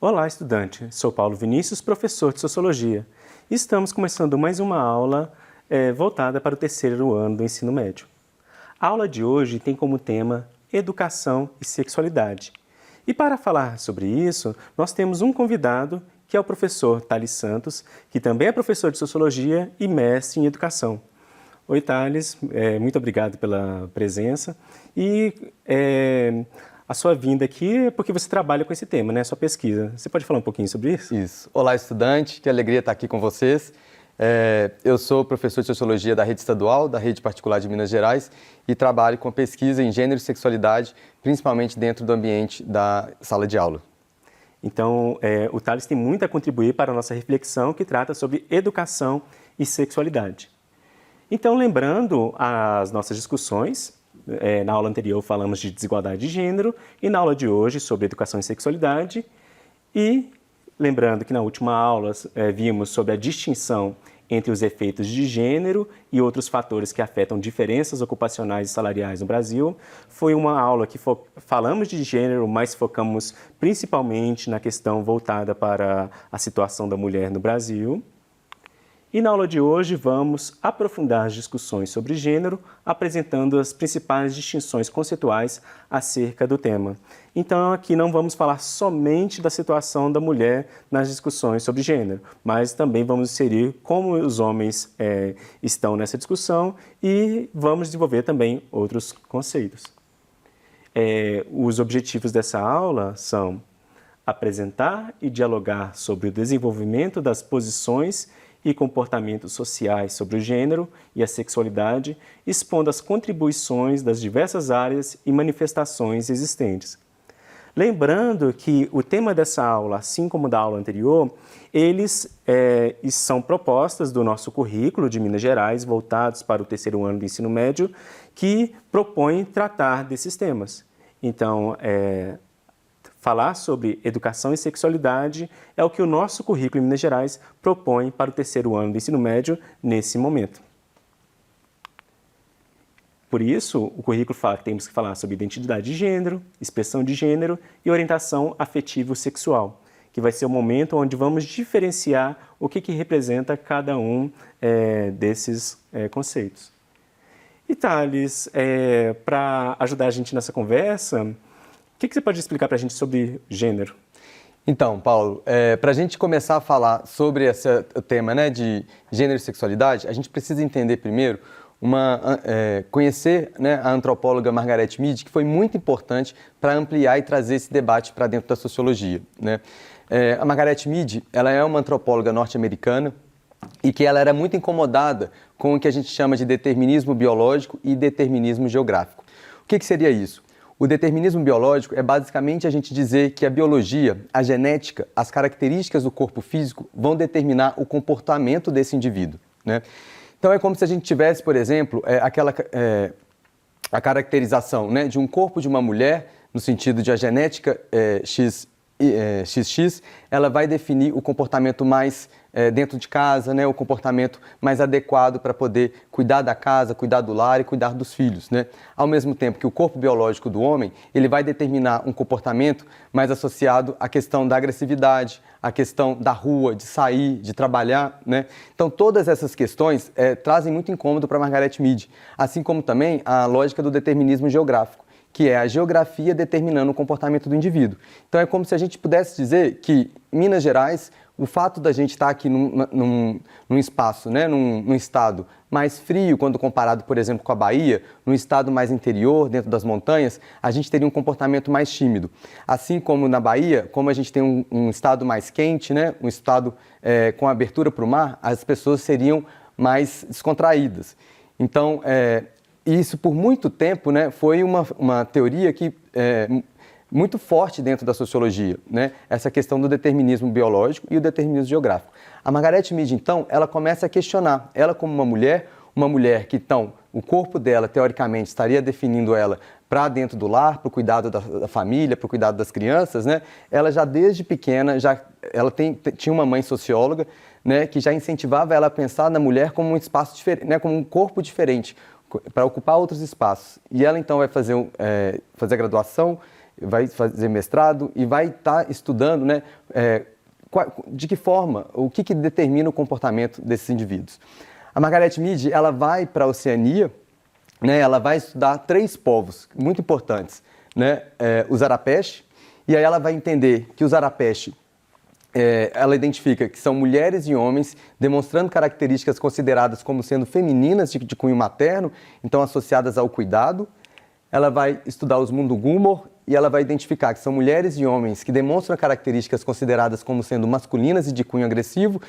Olá, estudante! Sou Paulo Vinícius, professor de Sociologia. Estamos começando mais uma aula voltada para o terceiro ano do ensino médio. A aula de hoje tem como tema Educação e Sexualidade. E para falar sobre isso, nós temos um convidado, que é o professor Thales Santos, que também é professor de Sociologia e mestre em Educação. Oi, Thales, muito obrigado pela presença. A sua vinda aqui é porque você trabalha com esse tema, né? Sua pesquisa. Você pode falar um pouquinho sobre isso? Isso. Olá, estudante. Que alegria estar aqui com vocês. Eu sou professor de Sociologia da rede estadual, da rede particular de Minas Gerais e trabalho com pesquisa em gênero e sexualidade, principalmente dentro do ambiente da sala de aula. Então, o Thales tem muito a contribuir para a nossa reflexão que trata sobre educação e sexualidade. Então, lembrando as nossas discussões, na aula anterior falamos de desigualdade de gênero e na aula de hoje sobre educação e sexualidade. E lembrando que na última aula vimos sobre a distinção entre os efeitos de gênero e outros fatores que afetam diferenças ocupacionais e salariais no Brasil. Foi uma aula que falamos de gênero, mas focamos principalmente na questão voltada para a situação da mulher no Brasil. E na aula de hoje vamos aprofundar as discussões sobre gênero, apresentando as principais distinções conceituais acerca do tema. Então aqui não vamos falar somente da situação da mulher nas discussões sobre gênero, mas também vamos inserir como os homens estão nessa discussão e vamos desenvolver também outros conceitos. Os objetivos dessa aula são apresentar e dialogar sobre o desenvolvimento das posições e comportamentos sociais sobre o gênero e a sexualidade, expondo as contribuições das diversas áreas e manifestações existentes. Lembrando que o tema dessa aula, assim como da aula anterior, eles são propostas do nosso currículo de Minas Gerais, voltados para o terceiro ano do ensino médio, que propõem tratar desses temas. Então, falar sobre educação e sexualidade é o que o nosso currículo em Minas Gerais propõe para o terceiro ano do ensino médio nesse momento. Por isso, o currículo fala que temos que falar sobre identidade de gênero, expressão de gênero e orientação afetivo-sexual, que vai ser o momento onde vamos diferenciar o que representa cada um desses conceitos. E Thales, para ajudar a gente nessa conversa, o que você pode explicar para a gente sobre gênero? Então, Paulo, para a gente começar a falar sobre esse tema, né, de gênero e sexualidade, a gente precisa entender primeiro, conhecer, né, a antropóloga Margaret Mead, que foi muito importante para ampliar e trazer esse debate para dentro da sociologia, né? A Margaret Mead, ela é uma antropóloga norte-americana e que ela era muito incomodada com o que a gente chama de determinismo biológico e determinismo geográfico. O que seria isso? O determinismo biológico é basicamente a gente dizer que a biologia, a genética, as características do corpo físico vão determinar o comportamento desse indivíduo, né? Então é como se a gente tivesse, por exemplo, a caracterização, né, de um corpo de uma mulher, no sentido de a genética XX, ela vai definir o comportamento mais dentro de casa, né, o comportamento mais adequado para poder cuidar da casa, cuidar do lar e cuidar dos filhos, né? Ao mesmo tempo que o corpo biológico do homem, ele vai determinar um comportamento mais associado à questão da agressividade, à questão da rua, de sair, de trabalhar, né? Então todas essas questões trazem muito incômodo para Margaret Mead, assim como também a lógica do determinismo geográfico, que é a geografia determinando o comportamento do indivíduo. Então é como se a gente pudesse dizer que Minas Gerais, o fato da gente estar aqui num espaço, né, num estado mais frio, quando comparado, por exemplo, com a Bahia, num estado mais interior, dentro das montanhas, a gente teria um comportamento mais tímido. Assim como na Bahia, como a gente tem um estado mais quente, né, um estado com abertura para o mar, as pessoas seriam mais descontraídas. Então, isso por muito tempo, né, foi uma teoria que muito forte dentro da sociologia, né? Essa questão do determinismo biológico e o determinismo geográfico. A Margaret Mead, então, ela começa a questionar, ela como uma mulher que, então, o corpo dela, teoricamente, estaria definindo ela para dentro do lar, para o cuidado da família, para o cuidado das crianças, né? Ela já desde pequena, ela tinha uma mãe socióloga, né, que já incentivava ela a pensar na mulher como um espaço diferente, né, como um corpo diferente, para ocupar outros espaços. E ela, então, vai fazer a graduação, vai fazer mestrado e vai estar estudando, né, de que forma, o que determina o comportamento desses indivíduos. A Margaret Mead, ela vai para a Oceania, né, ela vai estudar 3 povos muito importantes, né, os Arapesh, e aí ela vai entender que os Arapesh, ela identifica que são mulheres e homens demonstrando características consideradas como sendo femininas de cunho materno, então associadas ao cuidado. Ela vai estudar os Mundugumor e ela vai identificar que são mulheres e homens que demonstram características consideradas como sendo masculinas e de cunho agressivo,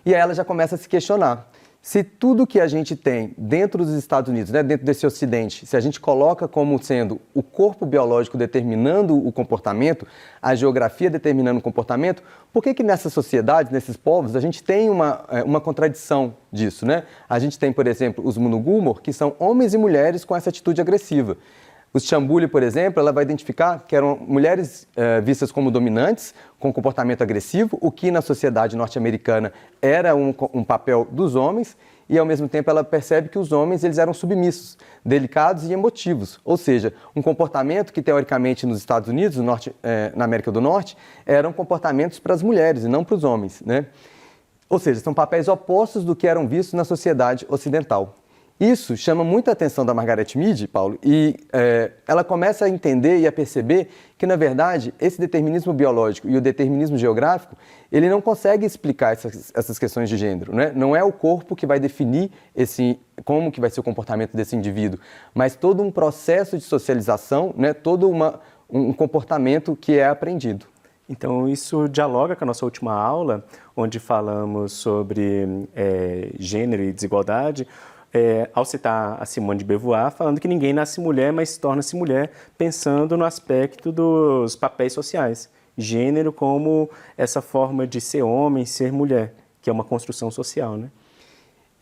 e aí ela já começa a se questionar. Se tudo que a gente tem dentro dos Estados Unidos, né, dentro desse Ocidente, se a gente coloca como sendo o corpo biológico determinando o comportamento, a geografia determinando o comportamento, por que nessas sociedades, nesses povos, a gente tem uma contradição disso, né? A gente tem, por exemplo, os Mundugumor, que são homens e mulheres com essa atitude agressiva. Os Chambuli, por exemplo, ela vai identificar que eram mulheres vistas como dominantes, com comportamento agressivo, o que na sociedade norte-americana era um papel dos homens, e ao mesmo tempo ela percebe que os homens eles eram submissos, delicados e emotivos. Ou seja, um comportamento que teoricamente nos Estados Unidos, na América do Norte, eram comportamentos para as mulheres e não para os homens, né? Ou seja, são papéis opostos do que eram vistos na sociedade ocidental. Isso chama muita atenção da Margaret Mead, Paulo, e ela começa a entender e a perceber que, na verdade, esse determinismo biológico e o determinismo geográfico, ele não consegue explicar essas questões de gênero, né? Não é o corpo que vai definir como que vai ser o comportamento desse indivíduo, mas todo um processo de socialização, né? Todo um comportamento que é aprendido. Então, isso dialoga com a nossa última aula, onde falamos sobre gênero e desigualdade, ao citar a Simone de Beauvoir, falando que ninguém nasce mulher, mas torna-se mulher, pensando no aspecto dos papéis sociais. Gênero como essa forma de ser homem, ser mulher, que é uma construção social, né?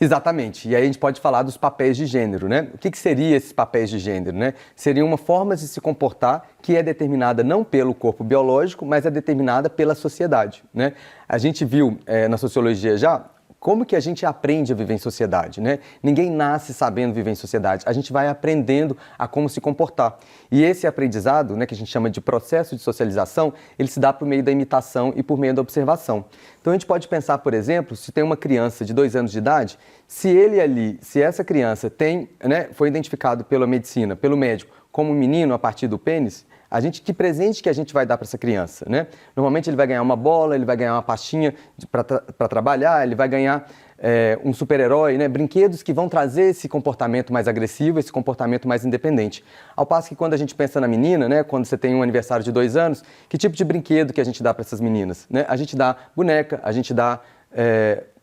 Exatamente. E aí a gente pode falar dos papéis de gênero, né? O que seriam esses papéis de gênero, né? Seria uma forma de se comportar que é determinada não pelo corpo biológico, mas é determinada pela sociedade, né? A gente viu na sociologia já como que a gente aprende a viver em sociedade, né? Ninguém nasce sabendo viver em sociedade, a gente vai aprendendo a como se comportar. E esse aprendizado, né, que a gente chama de processo de socialização, ele se dá por meio da imitação e por meio da observação. Então a gente pode pensar, por exemplo, se tem uma criança de 2 anos de idade, se essa criança foi identificado pela medicina, pelo médico, como um menino a partir do pênis, que presente que a gente vai dar para essa criança, né? Normalmente ele vai ganhar uma bola, ele vai ganhar uma pastinha para trabalhar, ele vai ganhar um super-herói, né? Brinquedos que vão trazer esse comportamento mais agressivo, esse comportamento mais independente. Ao passo que quando a gente pensa na menina, né? Quando você tem um aniversário de 2 anos, que tipo de brinquedo que a gente dá para essas meninas, né? A gente dá boneca, a gente dá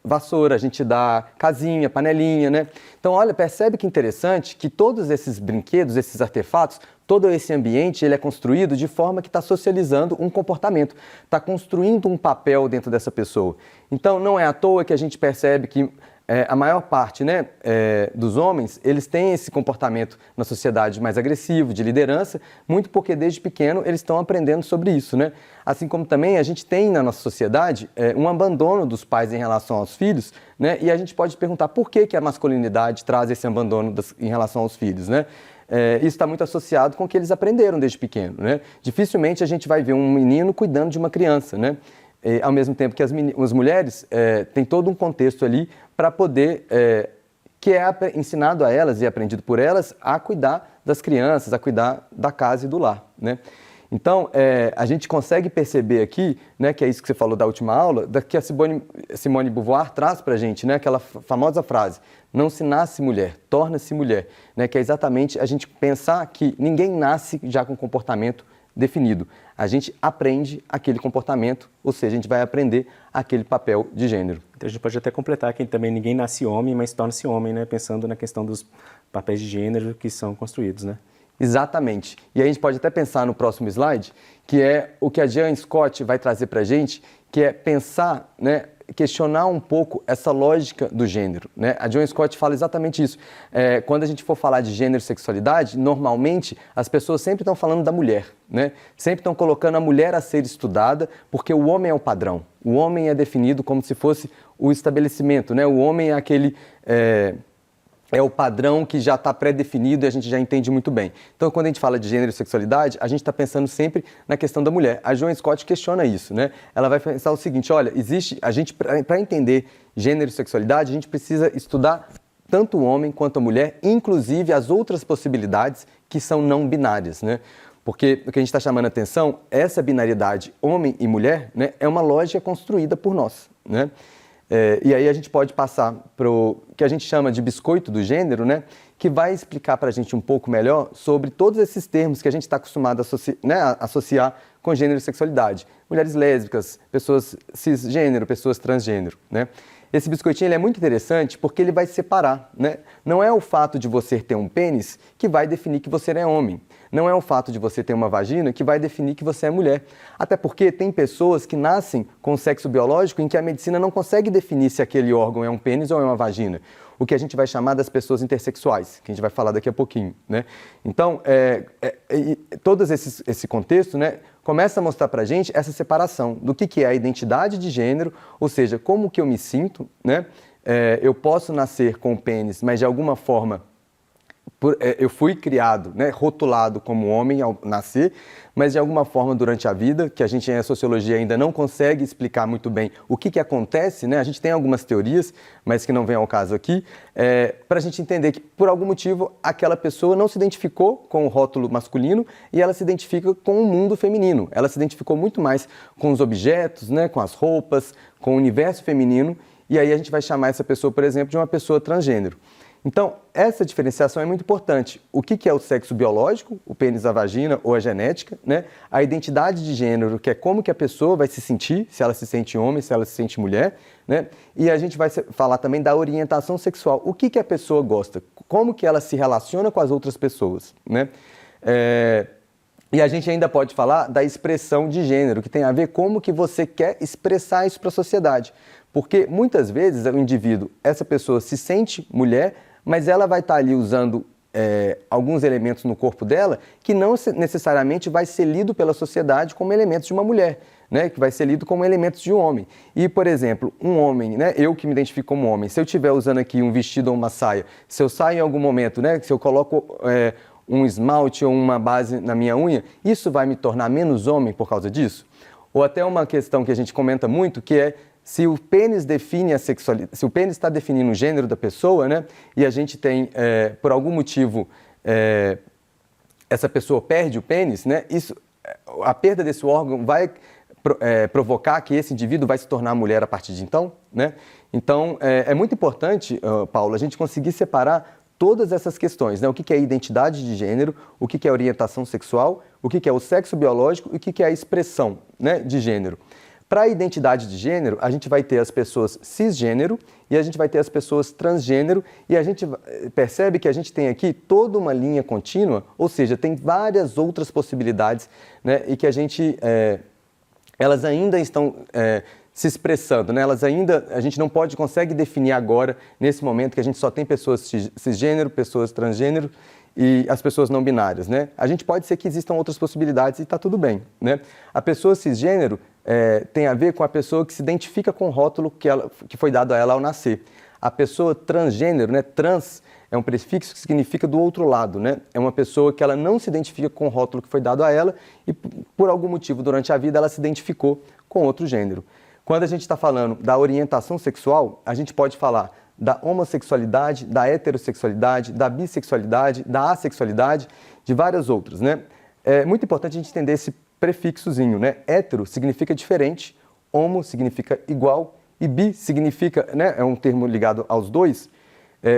vassoura, a gente dá casinha, panelinha, né? Então, olha, percebe que interessante que todos esses brinquedos, esses artefatos, todo esse ambiente, ele é construído de forma que está socializando um comportamento, está construindo um papel dentro dessa pessoa. Então, não é à toa que a gente percebe que a maior parte, né, dos homens, eles têm esse comportamento na sociedade mais agressivo, de liderança, muito porque desde pequeno eles estão aprendendo sobre isso, né? Assim como também a gente tem na nossa sociedade um abandono dos pais em relação aos filhos, né? E a gente pode perguntar por que a masculinidade traz esse abandono em relação aos filhos, né? Isso está muito associado com o que eles aprenderam desde pequeno, né? Dificilmente a gente vai ver um menino cuidando de uma criança, né? Ao mesmo tempo que as mulheres têm todo um contexto ali para poder, que é ensinado a elas e aprendido por elas, a cuidar das crianças, a cuidar da casa e do lar, né? Então, a gente consegue perceber aqui, né, que é isso que você falou da última aula, que a Simone de Beauvoir traz para a gente, né, aquela famosa frase, não se nasce mulher, torna-se mulher, né, que é exatamente a gente pensar que ninguém nasce já com comportamento definido. A gente aprende aquele comportamento, ou seja, a gente vai aprender aquele papel de gênero. Então a gente pode até completar que também ninguém nasce homem, mas torna-se homem, né? Pensando na questão dos papéis de gênero que são construídos, né? Exatamente. E aí a gente pode até pensar no próximo slide, que é o que a Jean Scott vai trazer para a gente, que é pensar, né, questionar um pouco essa lógica do gênero, né? A Jean Scott fala exatamente isso. Quando a gente for falar de gênero e sexualidade, normalmente as pessoas sempre estão falando da mulher, né? Sempre estão colocando a mulher a ser estudada, porque o homem é o padrão. O homem é definido como se fosse o estabelecimento, né? O homem é é o padrão que já está pré-definido e a gente já entende muito bem. Então, quando a gente fala de gênero e sexualidade, a gente está pensando sempre na questão da mulher. A Joan Scott questiona isso, né? Ela vai pensar o seguinte, olha, para entender gênero e sexualidade, a gente precisa estudar tanto o homem quanto a mulher, inclusive as outras possibilidades que são não binárias, né? Porque o que a gente está chamando a atenção, essa binariedade homem e mulher, né, é uma lógica construída por nós, né? E aí a gente pode passar para o que a gente chama de biscoito do gênero, né, que vai explicar para a gente um pouco melhor sobre todos esses termos que a gente está acostumado a associar com gênero e sexualidade. Mulheres lésbicas, pessoas cisgênero, pessoas transgênero, né? Esse biscoitinho ele é muito interessante porque ele vai separar, né? Não é o fato de você ter um pênis que vai definir que você é homem. Não é o fato de você ter uma vagina que vai definir que você é mulher. Até porque tem pessoas que nascem com sexo biológico em que a medicina não consegue definir se aquele órgão é um pênis ou é uma vagina. O que a gente vai chamar das pessoas intersexuais, que a gente vai falar daqui a pouquinho, né? Então, todo esse contexto, né, começa a mostrar pra gente essa separação do que é a identidade de gênero, ou seja, como que eu me sinto, né? Eu posso nascer com o pênis, mas de alguma forma eu fui criado, né, rotulado como homem ao nascer, mas de alguma forma durante a vida, que a gente em sociologia ainda não consegue explicar muito bem o que acontece, né? A gente tem algumas teorias, mas que não vem ao caso aqui, para a gente entender que por algum motivo aquela pessoa não se identificou com o rótulo masculino e ela se identifica com o mundo feminino. Ela se identificou muito mais com os objetos, né, com as roupas, com o universo feminino, e aí a gente vai chamar essa pessoa, por exemplo, de uma pessoa transgênero. Então, essa diferenciação é muito importante. O que é o sexo biológico, o pênis, a vagina ou a genética, né? A identidade de gênero, que é como que a pessoa vai se sentir, se ela se sente homem, se ela se sente mulher, né? E a gente vai falar também da orientação sexual. O que a pessoa gosta, como que ela se relaciona com as outras pessoas, né? E a gente ainda pode falar da expressão de gênero, que tem a ver como que você quer expressar isso para a sociedade. Porque muitas vezes o indivíduo, essa pessoa se sente mulher, mas ela vai estar ali usando alguns elementos no corpo dela que não necessariamente vai ser lido pela sociedade como elementos de uma mulher, né? Que vai ser lido como elementos de um homem. E, por exemplo, um homem, né? Eu que me identifico como homem, se eu estiver usando aqui um vestido ou uma saia, se eu saio em algum momento, né? Se eu coloco um esmalte ou uma base na minha unha, isso vai me tornar menos homem por causa disso? Ou até uma questão que a gente comenta muito, que é se o pênis define a sexualidade, se o pênis está definindo o gênero da pessoa, né, e a gente tem, por algum motivo, essa pessoa perde o pênis, né, a perda desse órgão vai provocar que esse indivíduo vai se tornar mulher a partir de então, né? Então, é muito importante, Paulo, a gente conseguir separar todas essas questões, né? O que é identidade de gênero, o que é orientação sexual, o que é o sexo biológico e o que é a expressão, né, de gênero. Para a identidade de gênero, a gente vai ter as pessoas cisgênero e a gente vai ter as pessoas transgênero e a gente percebe que a gente tem aqui toda uma linha contínua, ou seja, tem várias outras possibilidades, né, e que elas ainda estão se expressando, né? A gente não consegue definir agora, nesse momento, que a gente só tem pessoas cisgênero, pessoas transgênero e as pessoas não binárias, né? A gente pode ser que existam outras possibilidades e está tudo bem, né? A pessoa cisgênero tem a ver com a pessoa que se identifica com o rótulo que foi dado a ela ao nascer. A pessoa transgênero, né? Trans é um prefixo que significa do outro lado, né? É uma pessoa que ela não se identifica com o rótulo que foi dado a ela e, por algum motivo, durante a vida, ela se identificou com outro gênero. Quando a gente está falando da orientação sexual, a gente pode falar da homossexualidade, da heterossexualidade, da bissexualidade, da assexualidade, de várias outras, né? É muito importante a gente entender esse prefixozinho, né? Hétero significa diferente, homo significa igual e bi significa, né? É um termo ligado aos dois.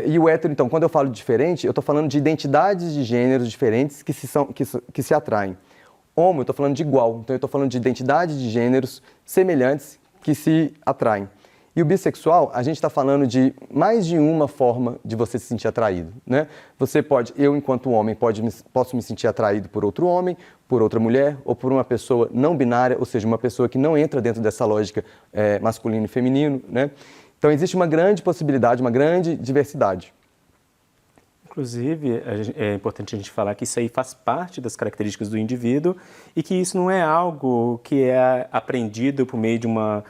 E o hétero, então, quando eu falo de diferente, eu estou falando de identidades de gêneros diferentes que se atraem. Homo, eu estou falando de igual, então eu estou falando de identidade de gêneros semelhantes que se atraem. E o bissexual, a gente está falando de mais de uma forma de você se sentir atraído, né? Eu enquanto homem, posso me sentir atraído por outro homem, por outra mulher, ou por uma pessoa não binária, ou seja, uma pessoa que não entra dentro dessa lógica masculino e feminino, né? Então existe uma grande possibilidade, uma grande diversidade. Inclusive, é importante a gente falar que isso aí faz parte das características do indivíduo e que isso não é algo que é aprendido por meio de uma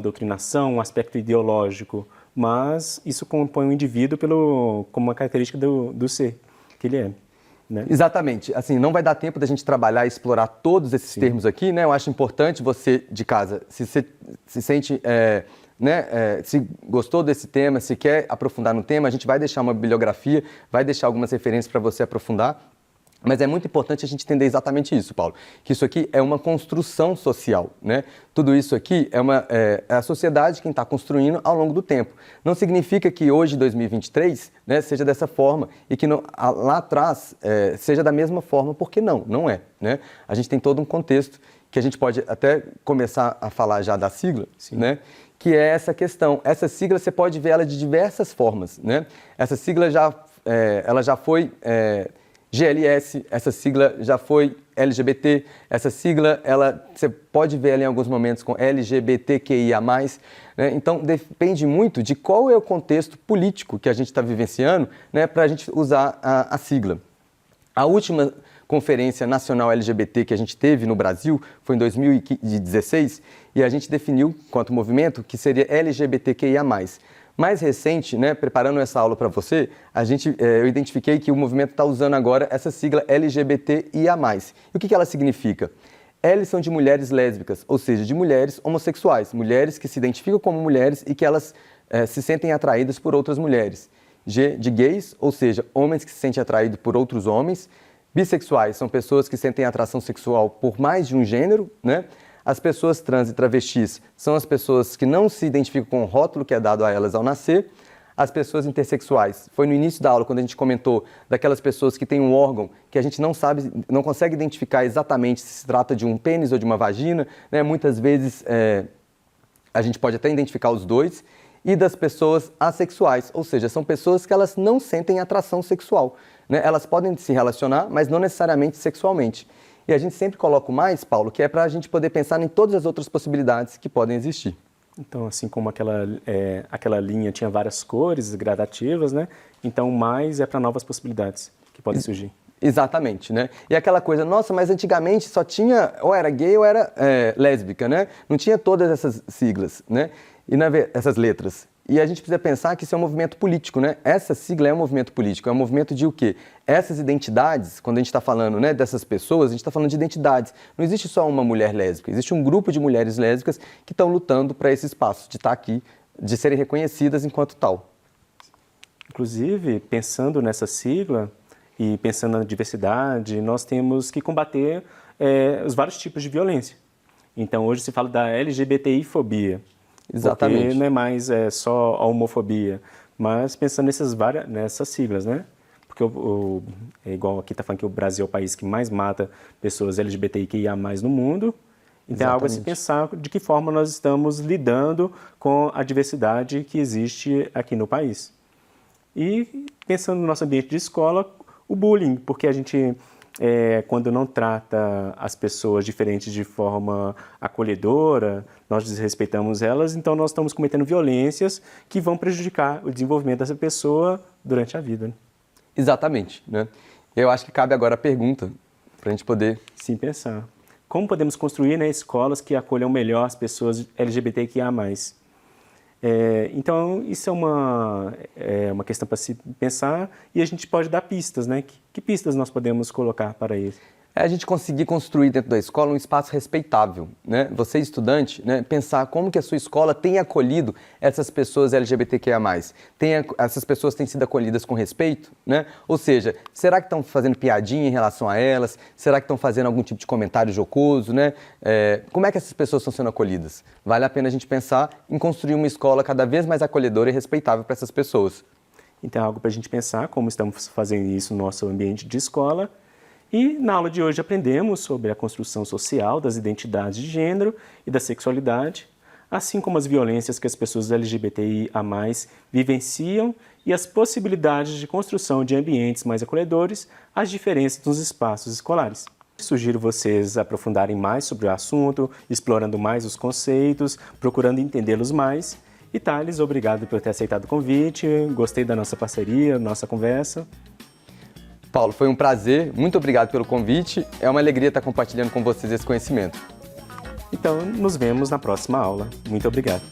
doutrinação, um aspecto ideológico, mas isso compõe o indivíduo como uma característica do ser que ele é. Né? Exatamente. Assim, não vai dar tempo da gente trabalhar e explorar todos esses termos aqui, né? Eu acho importante você, de casa, se sente, se gostou desse tema, se quer aprofundar no tema, a gente vai deixar uma bibliografia, vai deixar algumas referências para você aprofundar. Mas é muito importante a gente entender exatamente isso, Paulo, que isso aqui é uma construção social, né? Tudo isso aqui é a sociedade quem está construindo ao longo do tempo. Não significa que hoje, 2023, né, seja dessa forma e que lá atrás seja da mesma forma, porque não é, né? A gente tem todo um contexto que a gente pode até começar a falar já da sigla, né? Que é essa questão. Essa sigla você pode ver ela de diversas formas, né? Essa sigla ela já foi GLS, essa sigla já foi LGBT, essa sigla você pode ver ela em alguns momentos com LGBTQIA+, né? Então depende muito de qual é o contexto político que a gente está vivenciando, né, para a gente usar a sigla. A última Conferência Nacional LGBT que a gente teve no Brasil foi em 2016 e a gente definiu, quanto movimento, que seria LGBTQIA+. Mais recente, né, preparando essa aula para você, eu identifiquei que o movimento está usando agora essa sigla LGBTIA+. E o que ela significa? L são de mulheres lésbicas, ou seja, de mulheres homossexuais, mulheres que se identificam como mulheres e que elas se sentem atraídas por outras mulheres. G de gays, ou seja, homens que se sentem atraídos por outros homens. Bissexuais são pessoas que sentem atração sexual por mais de um gênero, né? As pessoas trans e travestis são as pessoas que não se identificam com o rótulo que é dado a elas ao nascer. As pessoas intersexuais, foi no início da aula quando a gente comentou daquelas pessoas que têm um órgão que a gente não consegue identificar exatamente se trata de um pênis ou de uma vagina, né? Muitas vezes a gente pode até identificar os dois. E das pessoas assexuais, ou seja, são pessoas que elas não sentem atração sexual, né? Elas podem se relacionar, mas não necessariamente sexualmente. E a gente sempre coloca o mais, Paulo, que é para a gente poder pensar em todas as outras possibilidades que podem existir. Então, assim como aquela linha tinha várias cores gradativas, né? Então, o mais é para novas possibilidades que podem surgir. Exatamente, né? E aquela coisa, nossa, mas antigamente só tinha, ou era gay ou era lésbica, né? Não tinha todas essas siglas, né? Essas letras. E a gente precisa pensar que isso é um movimento político, né? Essa sigla é um movimento político, é um movimento de o quê? Essas identidades, quando a gente está falando, né, dessas pessoas, a gente está falando de identidades. Não existe só uma mulher lésbica, existe um grupo de mulheres lésbicas que estão lutando para esse espaço, de estar aqui, de serem reconhecidas enquanto tal. Inclusive, pensando nessa sigla e pensando na diversidade, nós temos que combater os vários tipos de violência. Então, hoje se fala da LGBTI-fobia. Exatamente. Porque não é mais só a homofobia, mas pensando nessas siglas, né? Porque é igual aqui está falando que o Brasil é o país que mais mata pessoas LGBTQIA+ no mundo. Então é algo a se pensar de que forma nós estamos lidando com a diversidade que existe aqui no país. E pensando no nosso ambiente de escola, o bullying, porque a gente... quando não trata as pessoas diferentes de forma acolhedora, nós desrespeitamos elas, então nós estamos cometendo violências que vão prejudicar o desenvolvimento dessa pessoa durante a vida. Exatamente, né? Eu acho que cabe agora a pergunta, para a gente poder... Sim, pensar. Como podemos construir, né, escolas que acolham melhor as pessoas LGBTQIA+. Então, isso é uma questão para se pensar e a gente pode dar pistas, né? Que pistas nós podemos colocar para isso? É a gente conseguir construir dentro da escola um espaço respeitável, né? Você, estudante, né, pensar como que a sua escola tem acolhido essas pessoas LGBTQIA+. Essas pessoas têm sido acolhidas com respeito, né? Ou seja, será que estão fazendo piadinha em relação a elas? Será que estão fazendo algum tipo de comentário jocoso, né? Como é que essas pessoas estão sendo acolhidas? Vale a pena a gente pensar em construir uma escola cada vez mais acolhedora e respeitável para essas pessoas. Então, é algo para a gente pensar como estamos fazendo isso no nosso ambiente de escola. E na aula de hoje aprendemos sobre a construção social das identidades de gênero e da sexualidade, assim como as violências que as pessoas LGBTI+, vivenciam e as possibilidades de construção de ambientes mais acolhedores, as diferenças nos espaços escolares. Sugiro vocês aprofundarem mais sobre o assunto, explorando mais os conceitos, procurando entendê-los mais. E Thales, obrigado por ter aceitado o convite, gostei da nossa parceria, nossa conversa. Paulo, foi um prazer, muito obrigado pelo convite, é uma alegria estar compartilhando com vocês esse conhecimento. Então, nos vemos na próxima aula. Muito obrigado.